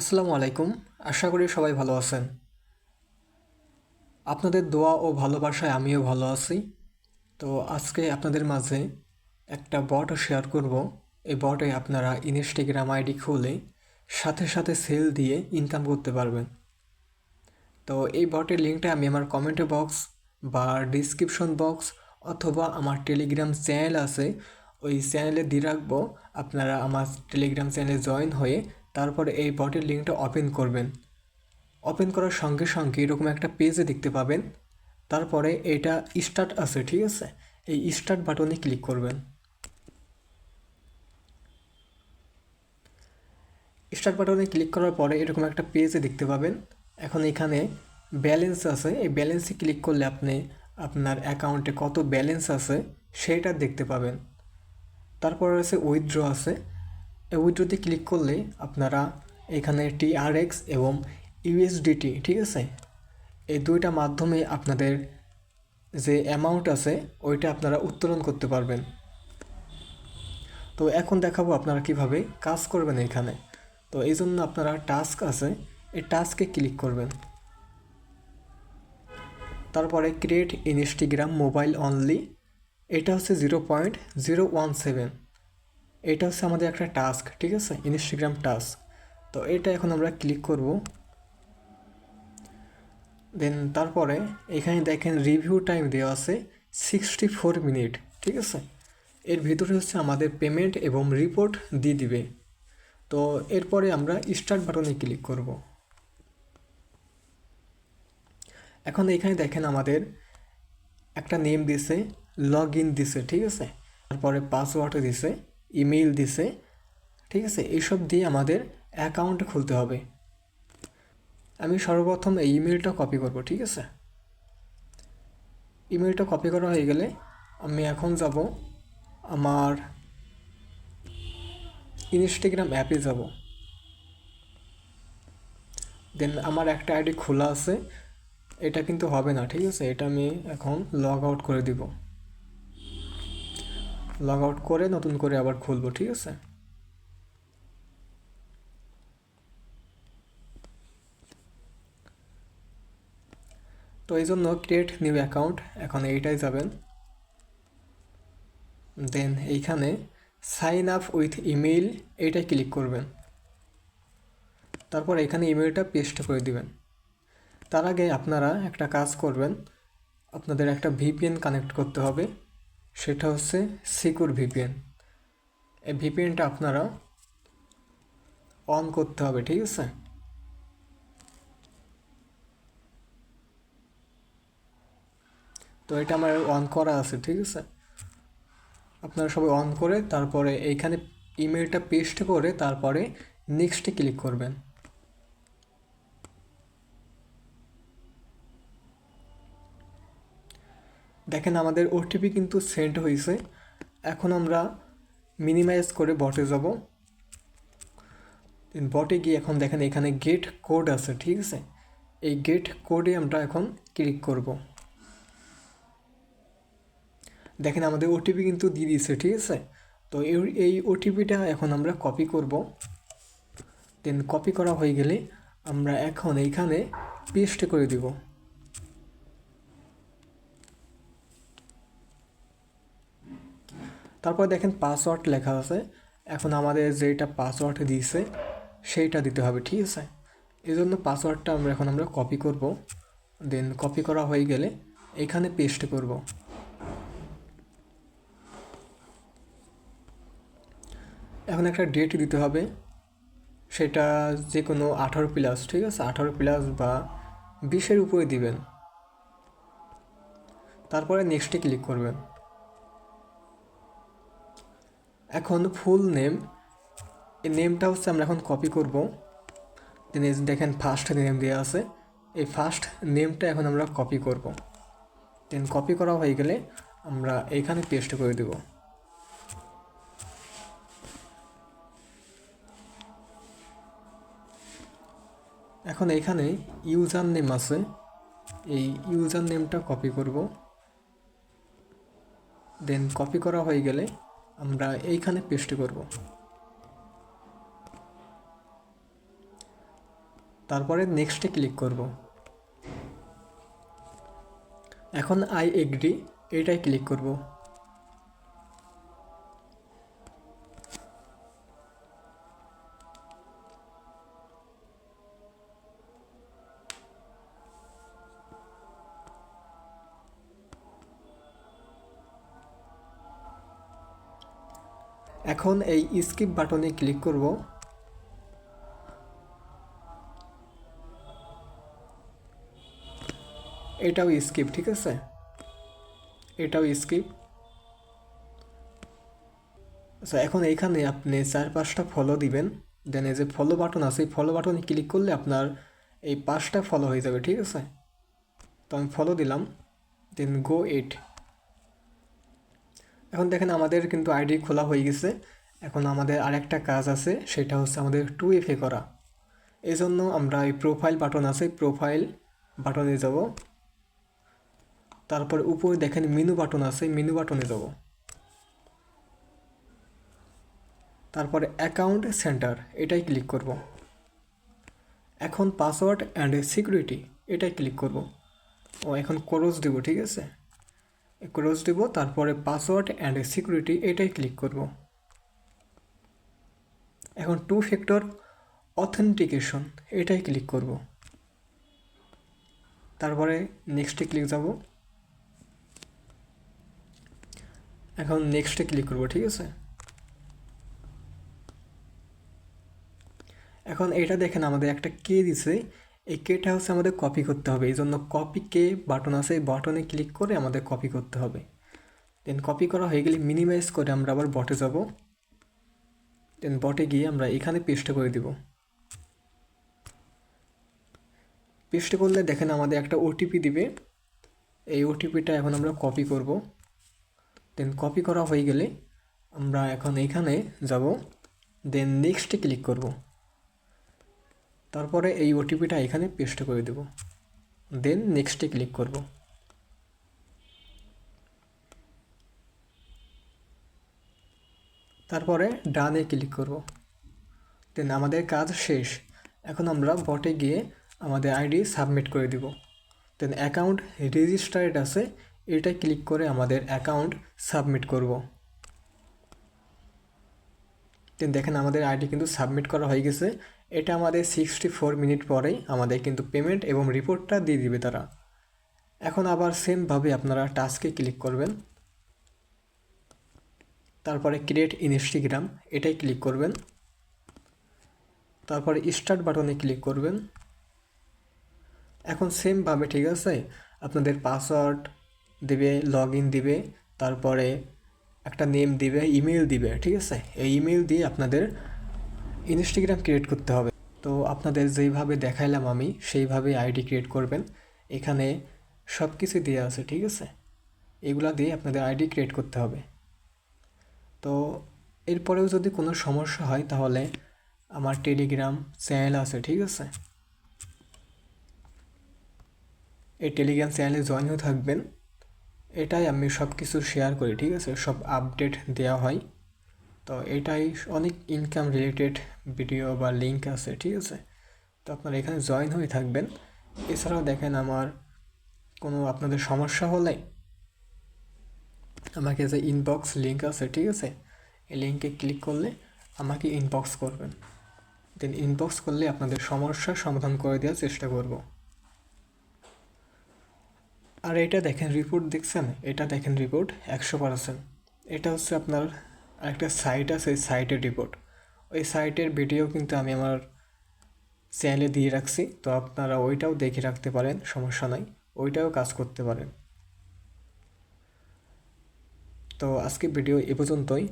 আসসালামু আলাইকুম। আশা করি সবাই ভালো আছেন। আপনাদের দোয়া ও ভালোবাসায় আমিও ভালো আছি। তো আজকে আপনাদের মাঝে একটা বট শেয়ার করব। এই বটে আপনারা ইনস্টাগ্রাম আইডি খুলে সাথে সাথে সেল দিয়ে ইনকাম করতে পারবেন। তো এই বটের লিঙ্কটা আমি আমার কমেন্ট বক্স বা ডিসক্রিপশন বক্স অথবা আমার টেলিগ্রাম চ্যানেল আছে ওই চ্যানেলে দিয়ে রাখবো। আপনারা আমার টেলিগ্রাম চ্যানেলে জয়েন হয়ে তারপরে এই বটের লিঙ্কটা ওপেন করবেন। ওপেন করার সঙ্গে সঙ্গে এরকম একটা পেজে দেখতে পাবেন। তারপরে এটা স্টার্ট আছে, ঠিক আছে? এই স্টার্ট বাটনে ক্লিক করবেন। স্টার্ট বাটনে ক্লিক করার পরে এরকম একটা পেজে দেখতে পাবেন। এখন এখানে ব্যালেন্স আছে, এই ব্যালেন্সে ক্লিক করলে আপনি আপনার অ্যাকাউন্টে কত ব্যালেন্স আছে সেটা দেখতে পাবেন। তারপর আছে উইথড্র আছে, এই উইথড্রতে ক্লিক করলে আপনারা এখানে TRX এবং USDT, ঠিক আছে, এই দুইটা মাধ্যমে আপনাদের যে অ্যামাউন্ট আছে ওইটা আপনারা উত্তোলন করতে পারবেন। তো এখন দেখাবো আপনারা কিভাবে কাজ করবেন এখানে। তো এই জন্য আপনারা টাস্ক আছে, এই টাস্কে ক্লিক করবেন। তারপরে ক্রিয়েট ইনস্টাগ্রাম মোবাইল অনলি, এটা হচ্ছে 0.017। এটা হচ্ছে আমাদের একটা টাস্ক, ঠিক আছে, ইনস্টাগ্রাম টাস্ক। তো এটা এখন আমরা ক্লিক করব। দেন তারপরে এখানে দেখেন রিভিউ টাইম দেওয়া আছে 64 মিনিট, ঠিক আছে। এর ভিতরে হচ্ছে আমাদের পেমেন্ট এবং রিপোর্ট দিয়ে দিবে। তো এরপরে আমরা স্টার্ট বাটনে ক্লিক করব। এখন এখানে দেখেন আমাদের একটা নেম দিছে, লগ ইন দিছে, ঠিক আছে, তারপরে পাসওয়ার্ড দিছে, ইমেইল দিছে, ঠিক আছে। এইসব দিয়ে আমাদের অ্যাকাউন্ট খুলতে হবে। আমি সর্বপ্রথম এই ইমেলটা কপি করব, ঠিক আছে। ইমেলটা কপি করা হয়ে গেলে আমি এখন যাব আমার ইনস্টাগ্রাম অ্যাপে যাব। দেন আমার একটা আইডি খোলা আছে, এটা কিন্তু হবে না, ঠিক আছে। এটা আমি এখন লগ আউট করে দিব। লগ আউট করে নতুন করে আবার খুলবো, ঠিক আছে। তো এই জন্য ক্রিয়েট নিউ অ্যাকাউন্ট, এখন এইটাই যাবেন। দেন এইখানে সাইন আপ উইথ ইমেইল, এইটাই ক্লিক করবেন। তারপর এখানে ইমেলটা পেস্ট করে দিবেন। তার আগে আপনারা একটা কাজ করবেন, আপনাদের একটা ভিপিএন কানেক্ট করতে হবে, সেটা হচ্ছে সিকিউর ভিপিএন। এই ভিপিএনটা আপনারা অন করতে হবে, ঠিক আছে। তো এটা আমার অন করা আছে, ঠিক আছে। আপনারা সবাই অন করে তারপরে এইখানে ইমেলটা পেস্ট করে তারপরে নেক্সটে ক্লিক করবেন। দেখেন আমাদের ওটিপি কিন্তু সেন্ড হয়েছে। এখন আমরা মিনিমাইজ করে বটে যাব। বটে গিয়ে এখন দেখেন এখানে গেট কোড আছে, ঠিক আছে। এই গেট কোডে আমরা এখন ক্লিক করব। দেখেন আমাদের ওটিপি কিন্তু দিয়ে দিয়েছে, ঠিক আছে। তো এই ওটিপিটা এখন আমরা কপি করব। দেন কপি করা হয়ে গেলে আমরা এখন এইখানে পেস্ট করে দিব। তারপর দেখেন পাসওয়ার্ড লেখা আছে, এখন আমাদের যেটা পাসওয়ার্ড দিয়েছে সেইটা দিতে হবে, ঠিক আছে। এই জন্য পাসওয়ার্ডটা আমরা কপি করব। দেন কপি করা হয়ে গেলে এখানে পেস্ট করব। এখন একটা ডেট দিতে হবে, সেটা যে কোনো 18+, ঠিক আছে, 18+ বা 20-এর উপরে দিবেন। তারপরে নেক্সটে ক্লিক করবেন। এখন ফুল নেম, এই নেমটা হচ্ছে আমরা এখন কপি করব। দেন দেখেন ফার্স্ট নেম দেওয়া আছে, এই ফার্স্ট নেমটা এখন আমরা কপি করব। দেন কপি করা হয়ে গেলে আমরা এইখানে পেস্ট করে দেব। এখন এইখানে ইউজার নেম আছে, এই ইউজার নেমটা কপি করব। দেন কপি করা হয়ে গেলে আমরা এইখানে পেস্ট করব। তারপরে নেক্সটে ক্লিক করব। এখন আই এগ্রি এটাই ক্লিক করব। এখন এই স্কিপ বাটনে ক্লিক করব। এটাও স্কিপ, ঠিক আছে, এটাও স্কিপ। আচ্ছা, এখন এইখানে আপনি 4-5টা ফলো দিবেন। দেন এই যে ফলো বাটন আছে, ফলো বাটনে ক্লিক করলে আপনার এই 5টা ফলো হয়ে যাবে, ঠিক আছে। তো আমি ফলো দিলাম, দেন গো ইট। এখন দেখেন আমাদের কিন্তু আইডি খোলা হয়ে গেছে। এখন আমাদের আরেকটা কাজ আছে, সেটা হচ্ছে আমাদের 2FA করা। এই জন্য আমরা এই প্রোফাইল বাটন আছে, প্রোফাইল বাটনে যাব। তারপরে উপরে দেখেন মেনু বাটন আছে, মেনু বাটনে যাব। তারপরে অ্যাকাউন্ট সেন্টার এটাই ক্লিক করব। এখন পাসওয়ার্ড অ্যান্ড সিকিউরিটি এটাই ক্লিক করব। এখন ক্রস দেব, ঠিক আছে, ক্রস দেব। তারপরে পাসওয়ার্ড অ্যান্ড সিকিউরিটি এটাই ক্লিক করব। এখন 2 ফ্যাক্টর অথেন্টিকেশন এটাই ক্লিক করব। তারপরে নেক্সটে ক্লিক যাব। এখন নেক্সটে ক্লিক করব, ঠিক আছে। এখন এটা দেখেন আমাদের একটা কে দিছে, এই কেটা হচ্ছে আমাদের কপি করতে হবে। এই জন্য কপি কে বাটন আছে, এই বাটনে ক্লিক করে আমাদের কপি করতে হবে। দেন কপি করা হয়ে গেলে মিনিমাইজ করে আমরা আবার বটে যাব। দেন বটে গিয়ে আমরা এখানে পেস্ট করে দিব। পেস্ট করলে দেখেন আমাদের একটা ওটিপি দিবে। এই ওটিপিটা এখন আমরা কপি করব। দেন কপি করা হয়ে গেলে আমরা এখন এইখানে যাব। দেন নেক্সটে ক্লিক করব। তারপরে এই ওটিপিটা এখানে পেস্ট করে দেব। দেন নেক্সটে ক্লিক করব। তারপরে ডানে ক্লিক করব। দেন আমাদের কাজ শেষ। এখন আমরা বটে গিয়ে আমাদের আইডি সাবমিট করে দিব। দেন অ্যাকাউন্ট রেজিস্টার্ড আছে, এটা ক্লিক করে আমাদের অ্যাকাউন্ট সাবমিট করব। দেন দেখেন আমাদের আইডি কিন্তু সাবমিট করা হয়ে গেছে। এটা আমাদের 64 মিনিট পরেই আমাদের কিন্তু পেমেন্ট এবং রিপোর্টটা দিয়ে দিবে তারা। এখন আবার সেমভাবে আপনারা টাস্কে ক্লিক করবেন। তারপরে ক্রিয়েট ইনস্টাগ্রাম এটাই ক্লিক করবেন। তারপরে স্টার্ট বাটনে ক্লিক করবেন। এখন সেমভাবে, ঠিক আছে, আপনাদের পাসওয়ার্ড দিবে, লগ ইন দিবে, তারপরে একটা নেম দিবে, ইমেল দিবে, ঠিক আছে। এই ইমেল দিয়ে আপনাদের ইনস্টাগ্রাম ক্রিয়েট করতে হবে। তো আপনাদের যেইভাবে দেখাইলাম আমি সেইভাবে আইডি ক্রিয়েট করবেন। এখানে সব কিছু দেওয়া আছে, ঠিক আছে, এগুলা দিয়ে আপনাদের আইডি ক্রিয়েট করতে হবে। তো এরপরেও যদি কোনো সমস্যা হয় তাহলে আমার টেলিগ্রাম চ্যানেল আছে, ঠিক আছে, এই টেলিগ্রাম চ্যানেলে জয়েন হয়ে থাকবেন। এটাই আমি সব কিছু শেয়ার করি, ঠিক আছে, সব আপডেট দেওয়া হয়। তো এটাই অনেক ইনকাম রিলেটেড ভিডিও বা লিঙ্ক আছে, ঠিক আছে। তো আপনারা এখানে জয়েন হয়ে থাকবেন। এছাড়াও দেখেন আমার কোনো আপনাদের সমস্যা হলে আমাকে যে ইনবক্স লিঙ্ক আছে, ঠিক আছে, এই লিঙ্কে ক্লিক করলে আমাকে ইনবক্স করবেন। দেন ইনবক্স করলে আপনাদের সমস্যার সমাধান করে দেওয়ার চেষ্টা করব। আর এটা দেখেন রিপোর্ট, দেখছেন, এটা দেখেন রিপোর্ট 100%। এটা হচ্ছে আপনার একটা সাইট আছে, এই সাইটের রিপোর্ট। ওই সাইটের ভিডিও কিন্তু আমি আমার চ্যানেলে দিয়ে রাখছি, তো আপনারা ওইটাও দেখে রাখতে পারেন, সমস্যা নাই, ওইটাও কাজ করতে পারেন। তো আজকে ভিডিও এ পর্যন্তই।